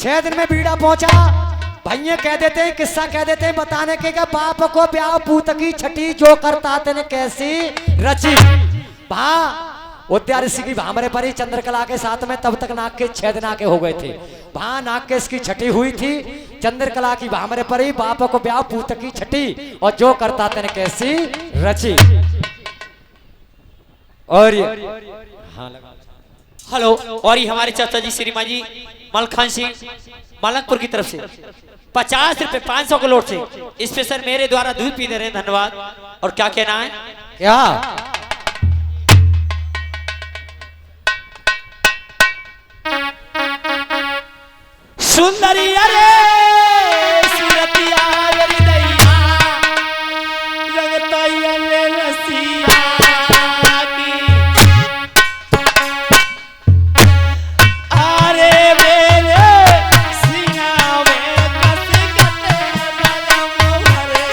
6 दिन में बीड़ा पहुंचा। भैया कह देते हैं, किस्सा कह देते हैं बताने के क्या, बाप को ब्याह पूत की छठी जो करता तेने कैसी रची। भा उद्यार ऋषि की भामरे पर ही चंद्रकला के साथ में तब तक नाग के 6 दिन आके हो गए थे। वहां नाग के इसकी छठी हुई थी, चंद्रकला की भामरे पर ही बाप को ब्याह पूत की छठी और जो करता तेने कैसी रची। और हाँ हेलो, और ये हमारे चाचा जी श्रीमान जी मलखान सिंह मलंगपुर की तरफ से 50 रुपए 500 के लोट से स्पेशल मेरे द्वारा दूध पी दे रहे हैं, धन्यवाद। और क्या कहना है? क्या सुंदरी अरे सुरतिया मेरी दैया रंगतैया ले लसिया की अरे मेरे सिंगा में कस कते बलम भरे।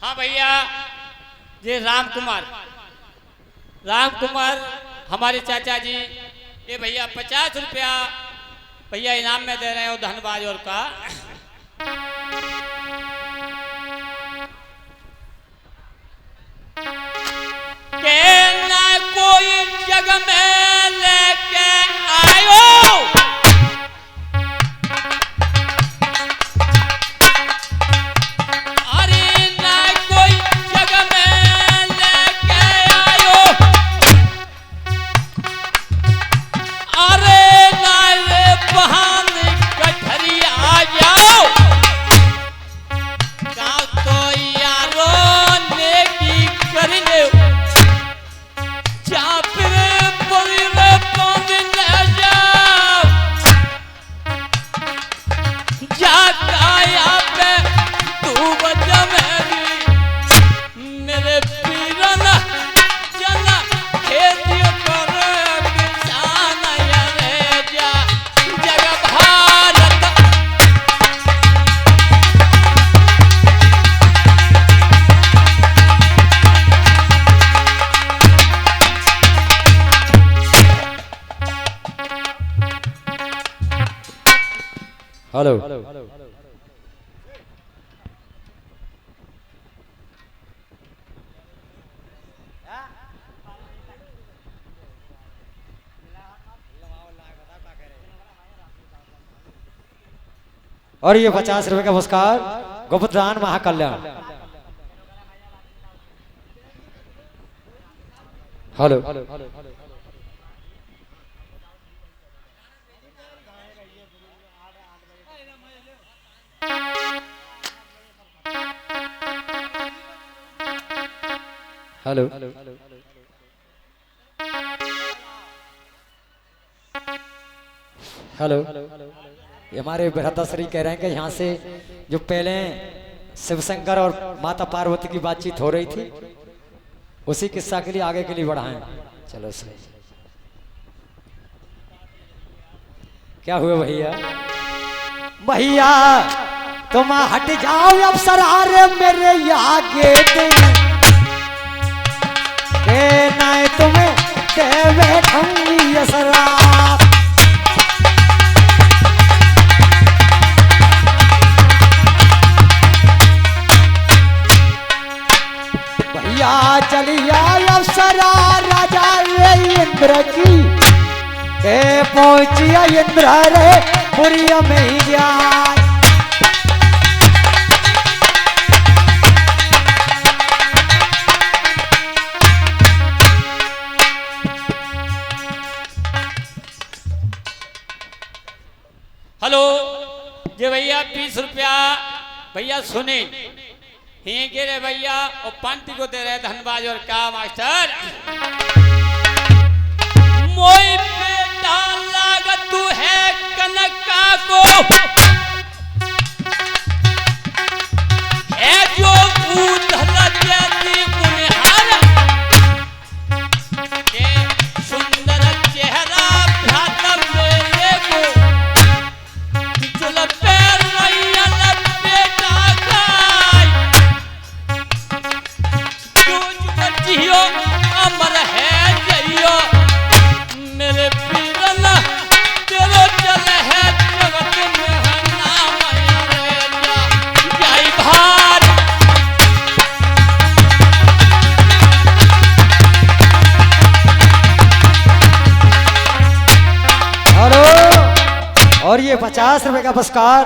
हाँ भैया, ये राम कुमार हमारे चाचा जी, ये भैया 50 रुपया भैया इनाम में दे रहे हो, धन्यवाद। और का के ना कोई जग में लेके आयो, अरे ना कोई जग में लेके आयो, अरे ना रे बहान कठरिया आ जाओ, गाँव तो यारो नेकी कर ले, हेलो। और ये 50 रुपए का पुरस्कार गोपदान महाकल्याण। हेलो। हेलो। हेलो। ये हमारे भ्राताश्री कह रहे हैं कि यहाँ से जो पहले शिवशंकर और माता पार्वती की बातचीत हो रही थी, उसी किस्सा के लिए आगे के लिए बढ़ाएं। चलो सही। क्या हुआ भैया? भैया तुम हट जाओ अफसर, अरे मेरे आगे नहीं तुम्हें दे बैठूंगी असरा। भैया चलिया अफसरा राजा इंद्र की, पहुंचिया इंद्र रे पुरी में ही जाए। हेलो, ये भैया 20 रुपया भैया सुने ही के रे भैया, और पांति को दे रहे धन्यवाद। और का मास्टर मोई बेटा लागत तू है कनका को, है जो उधर देती उन्हार के सुंदर चेहरा भ्राता मेरे को, अमर है जइयो मेरे पीरन, तेरो चल है जगत में नाम जय भार। हेलो। और ये 50 रुपए का पुरस्कार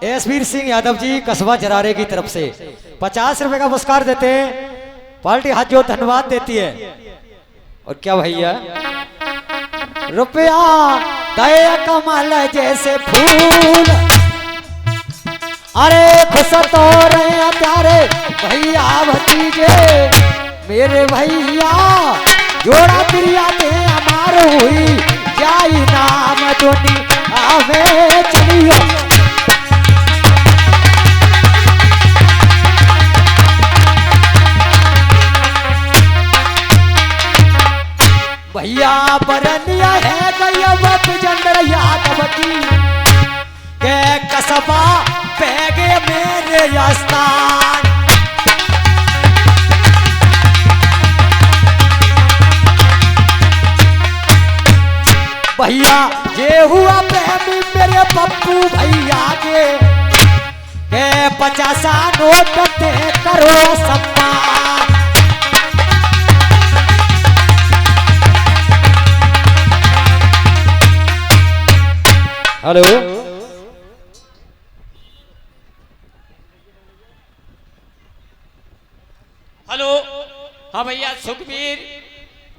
एसवीर सिंह यादव जी कस्बा जरारे की तरफ से 50 रुपए का पुरस्कार देते हैं। पार्टी हाथ जो धन्यवाद देती है। और क्या भैया? रुपया दया कमल जैसे फूल, अरे खुश तो रहे प्यारे भैया भतीजे मेरे भैया, जोड़ा प्रिया दे अमार हुई जाई नाम जोनी आवे चलियो। भैया बरनिया है गया वक्त जंदर यादव की, के कसबा पैगे मेरे स्थान। भैया ये हुआ प्रेमी मेरे पप्पू भैया के 50 नोट दे करो सम्मा। हेलो हेलो, हाँ भैया सुखबीर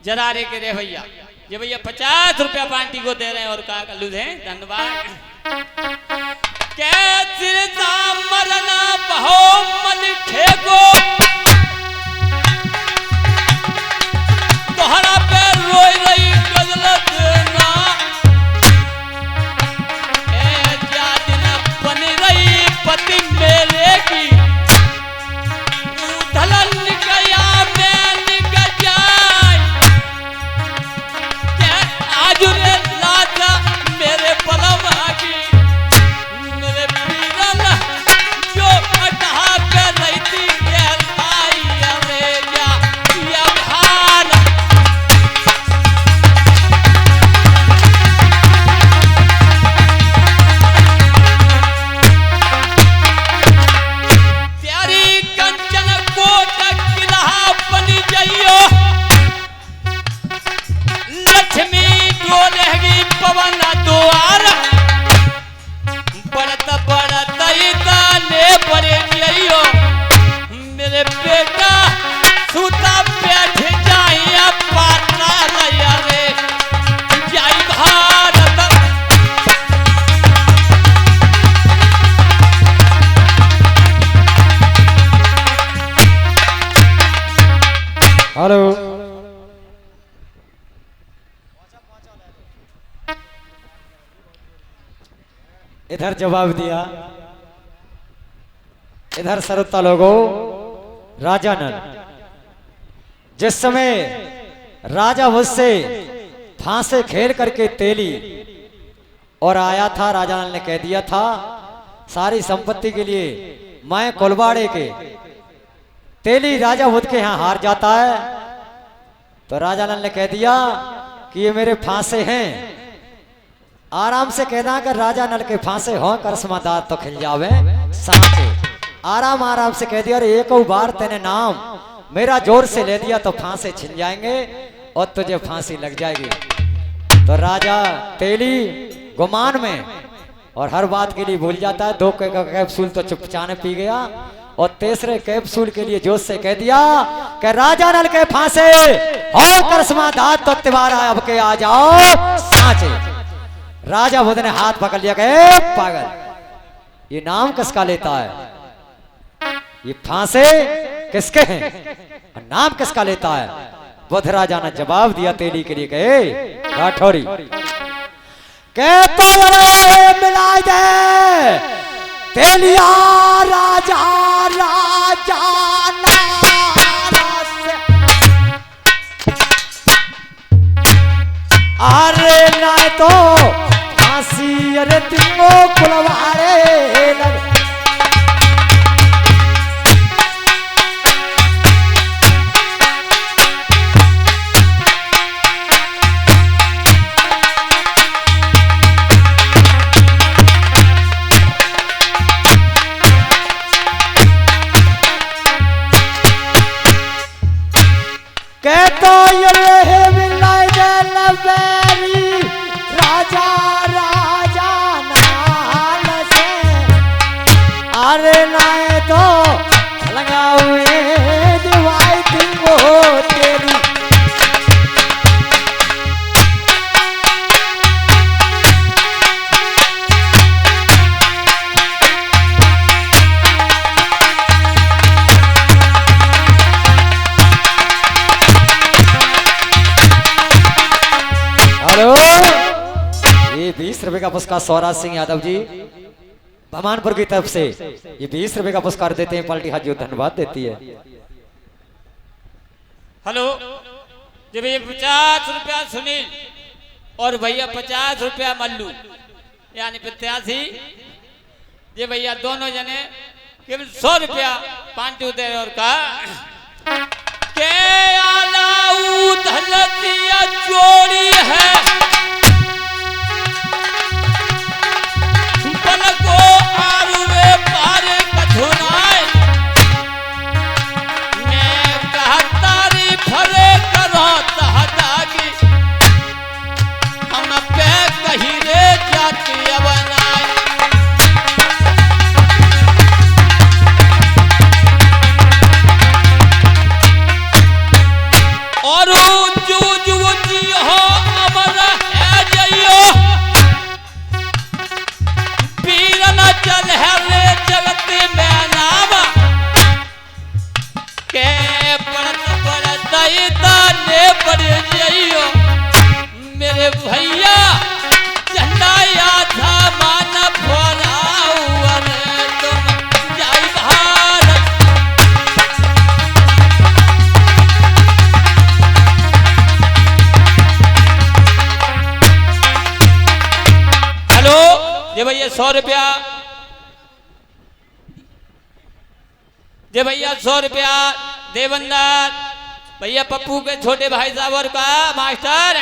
जरारे के रे भैया, ये भैया 50 रुपया पार्टी को दे रहे हैं और कहा कल्लू है धन्यवाद। कैसे मरना बहो मन खेगो तोहरा पे रोई रही गजलत ना ए जादिन बन रही पति मेरे की धलन गया मैं निकल जाए क्या आज रे लाजा मेरे पलवा की मेरे पीरन जो अटहा के रही थी ये भाई अरे या भान प्यारी कंचन को किला बन जाइयो लक्ष्मी डोलेगी पवन द्वार बढ़त बढ़त इताने बड़े जाइयो मेरे बेटा सूता बैठ जाइए पातना लया रे जय भारत। हेलो इधर जवाब दिया, इधर श्रोता लोगों राजा नल। जिस समय राजा मुझसे फांसे खेल करके तेली और आया था, राजा नल ने कह दिया था सारी संपत्ति के लिए मैं कोलवाड़े के तेली राजा बुद्ध के यहाँ हार जाता है, तो राजा नल ने कह दिया कि ये मेरे फांसे हैं। आराम से कहना कि राजा नल के फांसे हो करस्मादार तो खिल जावे सांचे। आराम आराम से कह दिया, अरे एक बार तेने नाम मेरा जोर से ले दिया तो फांसे छिल जाएंगे और तुझे फांसी लग जाएगी। तो राजा तेली गुमान में और हर बात के लिए भूल जाता है। 2 कैप्सूल तो चुपचाने पी गया और तीसरे कैप्सूल के लिए जोश से कह दिया कि राजा नल के फांसे हो करस्मादार तो तिवारा अब के आ जाओ सांचे। राजा बुद्ध ने हाथ पकड़ लिया, कहे पागल ये नाम किसका लेता है, ये फांसे किसके हैं और नाम किसका लेता है। बुद्ध राजा ने जवाब दिया तेली के लिए, कहे राठौरी कह तो मिला दे तेलिया राजा राजा अरे ना तो फांसी अरे तीनों कुलवाड़े लग। कहतो ये मिलाई दे लवेरी राजा राजा नाल से अरे नाए तो लगा हुए दिवाई तुमको तेरी। ये 20 रुपए का पुरस्कार सौराज सिंह यादव जी भमानपुर की तरफ से ये 20 रुपए का पुरस्कार देते हैं। पार्टी हाजी धन्यवाद देती है। हेलो जी भैया 50 रुपया सुनील और भैया 50 रुपया मल्लू यानी 85। ये भैया दोनों जने केवल 100 रुपया पांचू दे और कहा के आलाऊ धलतिया जोड़ी है के पड़त पड़त ताने पड़ जाइयो मेरे भैया झंडा या था मान फोराऊ रे तुम जय भारत। हेलो ये भैया 100 रुपया, जे भैया 100 रुपया देवंदर भैया पप्पू के छोटे भाई साहब और का मास्टर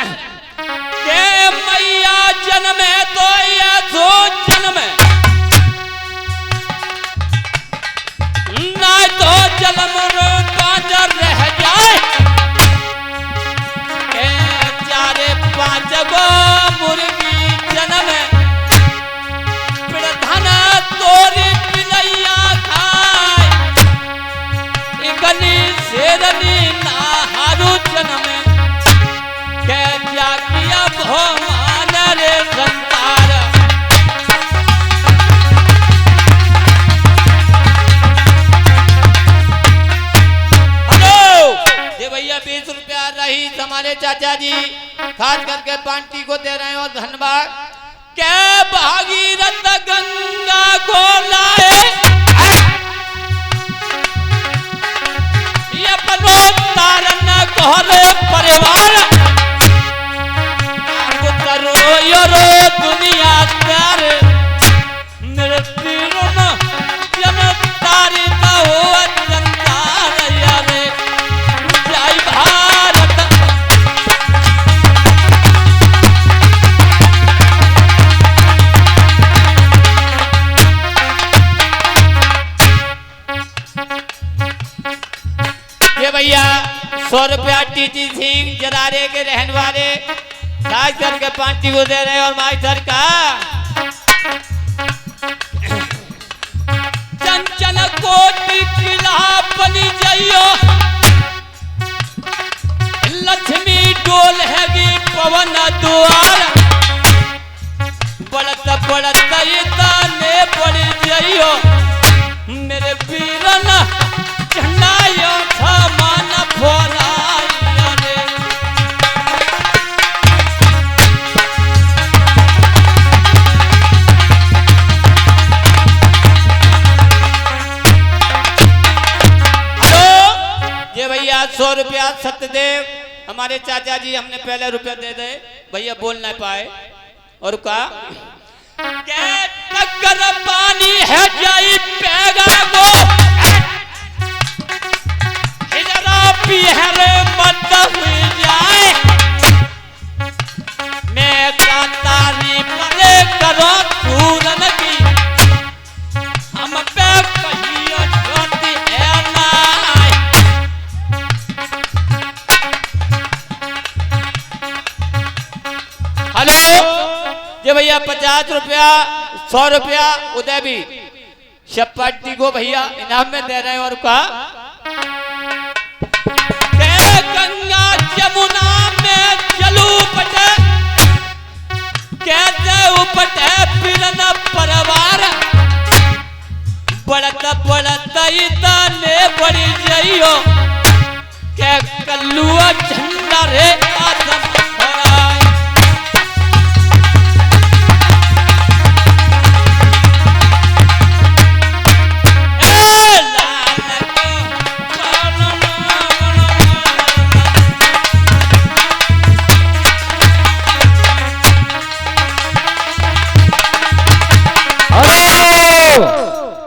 के मैया जन्म है तो या दो जन्म है ना तो जन्म कांजर रह जाए के 4-5 गो मुर्गी जन्म है प्रधान तोरी पिलैया खाए इकनी शेरनी नाहारू जन्म के क्या किया भगवान रे संसार। हेलो ये भैया 20 रुपया रही हमारे चाचा जी खास करके पार्टी को दे रहे हैं और धन्यवाद। के भागीरथ गंगा को लाए ये अपनो तारन कहले परिवार उतरो योरो दुनिया तार मेरे पीरन जन तारी ना हो संसार यारे जय भारत। ये भैया 100 रुपया टीटी सिंह जरारे के रहने वाले राजधर के पार्टी को दे रहे और मास्टर का चंचल कोटि किला बनी जाइयो लक्ष्मी डोल हैगी पवन द्वार बढ़त बढ़त ताने पड़ जाइयो मेरे वीरन झंडा यो था मान फोराया रे। हेलो ये भैया 100 रुपया सत्यदेव हमारे चाचा जी हमने पहले रुपया दे दे भैया बोल ना पाए और कहा टक्कर पानी है जाई पैगा को इधरा पिहरे मत हुई जाए मैं कांतारी पले करो पूरन की हम पे कहियो छोटी है नाय। हेलो ये भैया 50 रुपया 100 रुपया उदय भी सब पार्टी को भैया इनाम में दे रहे हैं और कहा गंगा यमुना में चलू पटे कहते उपटे पिरन परवार बढ़त बढ़त इतने बड़ी जाइयो के कल्लुआ झंडा रे आदम फराए।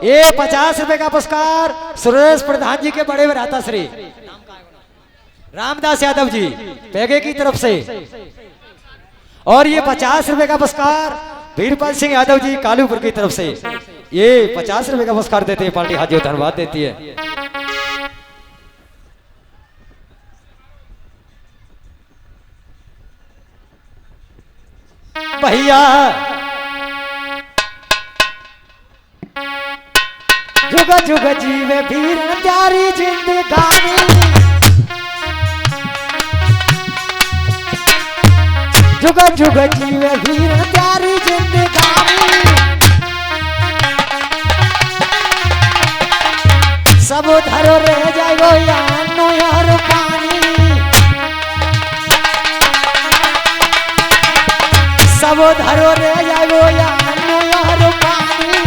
ये 50 रुपए का पुरस्कार सुरेश प्रधान जी के बड़े भ्राता श्री रामदास यादव जी पेगे की तरफ से और ये 50 रुपए का पुरस्कार वीरपाल सिंह यादव जी कालूपुर की तरफ से ये 50 रुपए का पुरस्कार देते हैं पार्टी हाजिर धन्यवाद देती है। भैया जुग जुग जीवे वीर प्यारी जिंदगानी जुग जुग जीवे वीर प्यारी जिंदगानी सब धरो रह जाएगो यानो यार पानी सब धरो रह जाएगो यानो यार पानी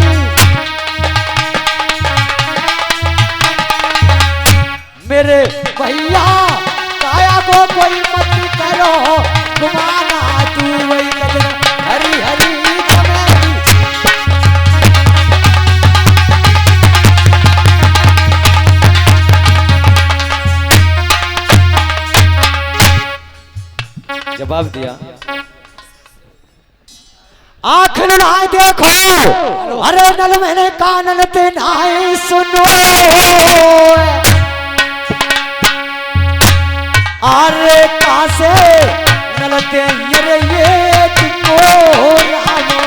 मेरे भैया काया को कोई मत करो घुमाना तू वही गजरा हरी हरी चमेली जवाब दिया आँख लड़ाए देखो अरे नल मैंने कानन ते नाए सुनो अरे कासे नलते ये तुमको रामो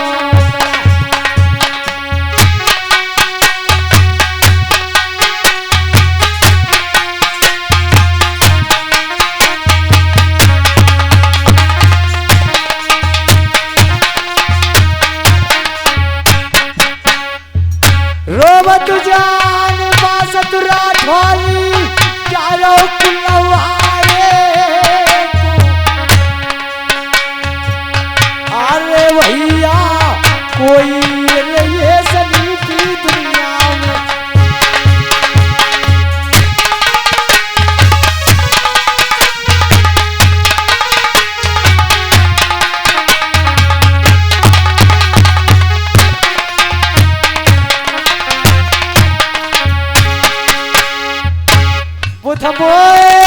रोबत जान बासत राठौरी चारों कुलवाए अरे भैया कोई ये सनी की दुनिया में बुध मोए